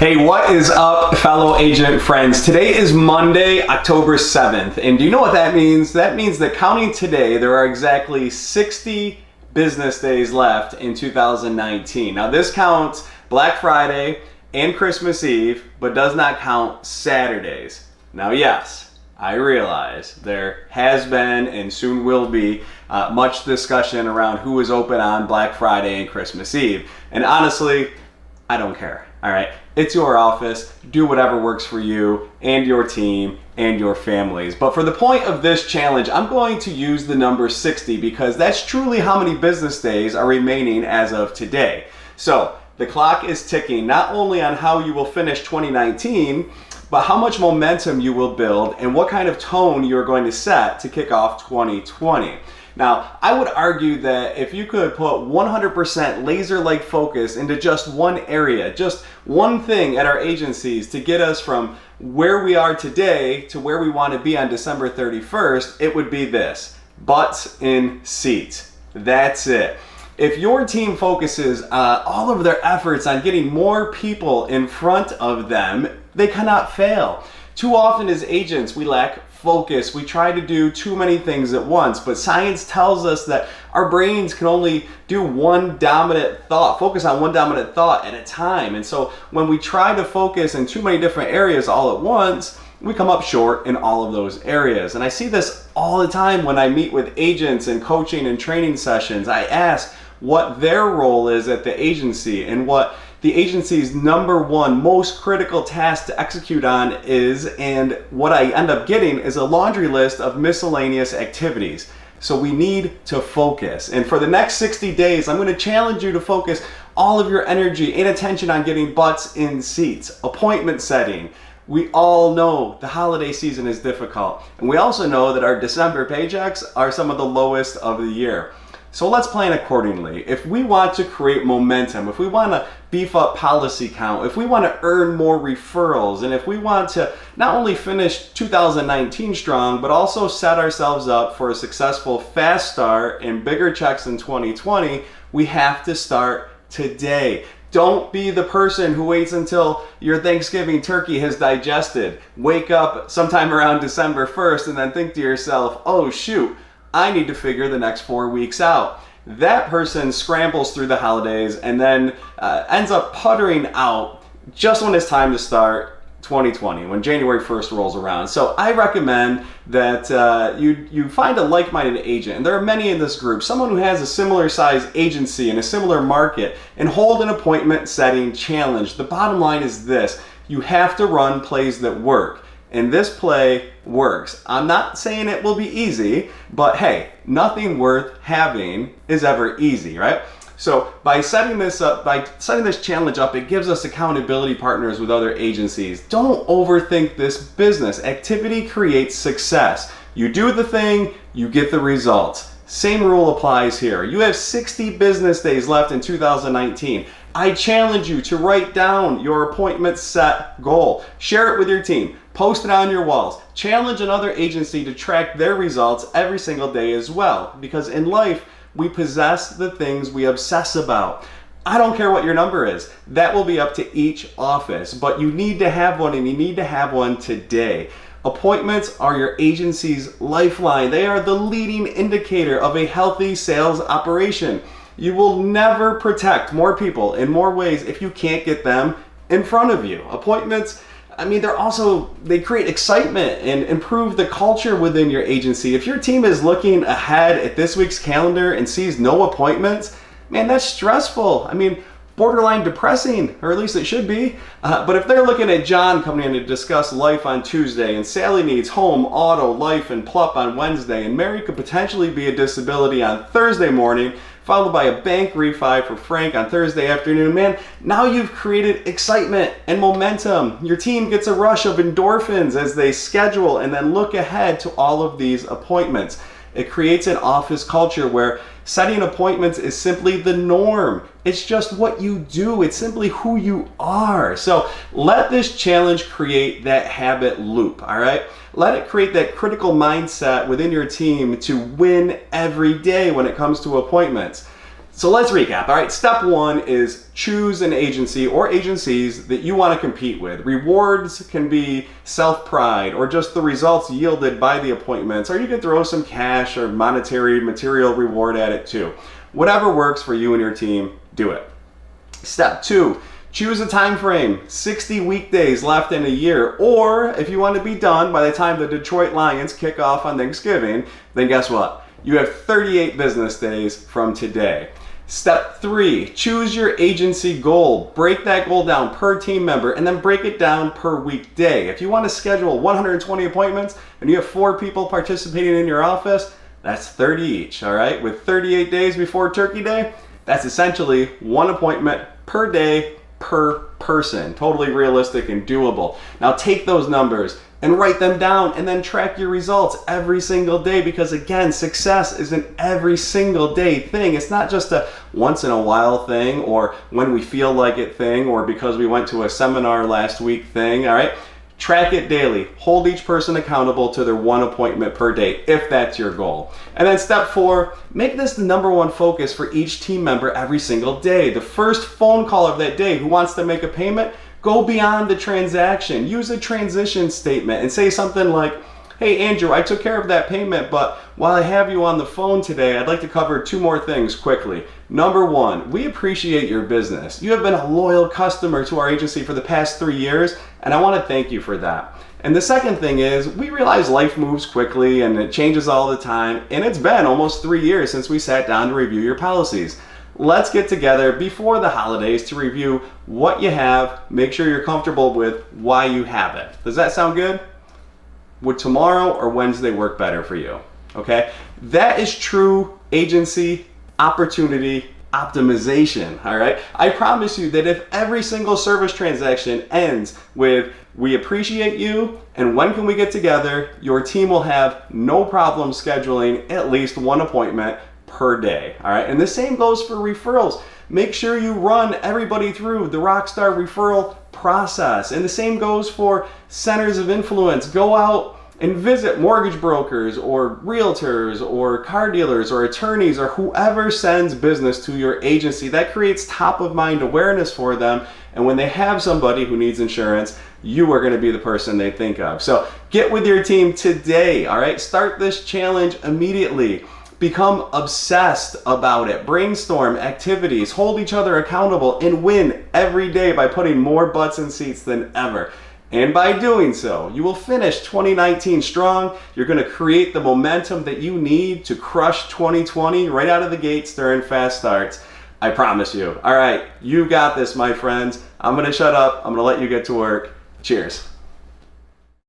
Hey, what is up, fellow agent friends? Today is Monday, October 7th, and do you know what that means? That means that counting today, there are exactly 60 business days left in 2019. Now, this counts Black Friday and Christmas Eve, but does not count Saturdays. Now, yes, I realize there has been and soon will be much discussion around who is open on Black Friday and Christmas Eve, and honestly, I don't care. All right, it's your office. Do whatever works for you and your team and your families. But for the point of this challenge, I'm going to use the number 60 because that's truly how many business days are remaining as of today. So the clock is ticking not only on how you will finish 2019, but how much momentum you will build and what kind of tone you're going to set to kick off 2020. Now, I would argue that if you could put 100% laser-like focus into just one area, just one thing at our agencies to get us from where we are today to where we want to be on December 31st, it would be this: butts in seats. That's it. If your team focuses all of their efforts on getting more people in front of them, they cannot fail. Too often as agents, we lack focus. We try to do too many things at once, but science tells us that our brains can only do one dominant thought, focus on one dominant thought at a time. And so when we try to focus in too many different areas all at once, we come up short in all of those areas. And I see this all the time when I meet with agents in coaching and training sessions. I ask what their role is at the agency and what the agency's number one most critical task to execute on is, and what I end up getting is a laundry list of miscellaneous activities. So we need to focus. And for the next 60 days, I'm going to challenge you to focus all of your energy and attention on getting butts in seats, appointment setting. We all know the holiday season is difficult. And we also know that our December paychecks are some of the lowest of the year. So let's plan accordingly. If we want to create momentum, if we want to beef up policy count, if we want to earn more referrals, and if we want to not only finish 2019 strong, but also set ourselves up for a successful fast start and bigger checks in 2020, we have to start today. Don't be the person who waits until your Thanksgiving turkey has digested. Wake up sometime around December 1st and then think to yourself, oh shoot, I need to figure the next 4 weeks out. That person scrambles through the holidays and then ends up puttering out just when it's time to start 2020, when January 1st rolls around. So I recommend that you find a like-minded agent, and there are many in this group, someone who has a similar size agency in a similar market, and hold an appointment setting challenge. The bottom line is this: you have to run plays that work. And this play works. I'm not saying it will be easy, but hey, nothing worth having is ever easy, right? So by setting this challenge up, it gives us accountability partners with other agencies. Don't overthink this business. Activity creates success. You do the thing, you get the results. Same rule applies here. You have 60 business days left in 2019. I challenge you to write down your appointment set goal. Share it with your team. Post it on your walls. Challenge another agency to track their results every single day as well. Because in life, we possess the things we obsess about. I don't care what your number is. That will be up to each office. But you need to have one, and you need to have one today. Appointments are your agency's lifeline. They are the leading indicator of a healthy sales operation. You will never protect more people in more ways if you can't get them in front of you. Appointments, I mean, they create excitement and improve the culture within your agency. If your team is looking ahead at this week's calendar and sees no appointments, man, that's stressful. I mean, borderline depressing, or at least it should be. But if they're looking at John coming in to discuss life on Tuesday, and Sally needs home, auto, life, and PLUP on Wednesday, and Mary could potentially be a disability on Thursday morning, followed by a bank refi for Frank on Thursday afternoon, man, now you've created excitement and momentum. Your team gets a rush of endorphins as they schedule and then look ahead to all of these appointments. It creates an office culture where setting appointments is simply the norm. It's just what you do. It's simply who you are. So let this challenge create that habit loop, all right? Let it create that critical mindset within your team to win every day when it comes to appointments. So let's recap. All right, step one is choose an agency or agencies that you want to compete with. Rewards can be self-pride or just the results yielded by the appointments, or you can throw some cash or monetary material reward at it too. Whatever works for you and your team, do it. Step two, choose a time frame, 60 weekdays left in a year, or if you want to be done by the time the Detroit Lions kick off on Thanksgiving, then guess what? You have 38 business days from today. Step three, choose your agency goal. Break that goal down per team member and then break it down per weekday. If you want to schedule 120 appointments and you have 4 people participating in your office, that's 30 each, all right? With 38 days before Turkey Day, that's essentially 1 appointment per day per person. Totally realistic and doable. Now take those numbers and write them down and then track your results every single day, because again, success is an every single day thing. It's not just a once in a while thing or when we feel like it thing or because we went to a seminar last week thing, all right? Track it daily. Hold each person accountable to their 1 appointment per day if that's your goal. And then step 4, make this the number 1 focus for each team member every single day. The first phone call of that day who wants to make a payment, go beyond the transaction. Use a transition statement and say something like, hey Andrew, I took care of that payment, but while I have you on the phone today, I'd like to cover 2 more things quickly. Number 1, we appreciate your business. You have been a loyal customer to our agency for the past 3 years, and I want to thank you for that. And the second thing is, we realize life moves quickly and it changes all the time, and it's been almost 3 years since we sat down to review your policies. Let's get together before the holidays to review what you have, make sure you're comfortable with why you have it. Does that sound good? Would tomorrow or Wednesday work better for you? Okay? That is true agency opportunity optimization, all right? I promise you that if every single service transaction ends with we appreciate you and when can we get together, your team will have no problem scheduling at least 1 appointment per day, all right? And the same goes for referrals. Make sure you run everybody through the Rockstar referral process. And the same goes for centers of influence. Go out and visit mortgage brokers or realtors or car dealers or attorneys or whoever sends business to your agency. That creates top of mind awareness for them. And when they have somebody who needs insurance, you are going to be the person they think of. So get with your team today, all right? Start this challenge immediately. Become obsessed about it. Brainstorm activities, hold each other accountable, and win every day by putting more butts in seats than ever. And by doing so, you will finish 2019 strong. You're going to create the momentum that you need to crush 2020 right out of the gates during fast starts. I promise you. All right, you got this, my friends. I'm going to shut up. I'm going to let you get to work. Cheers.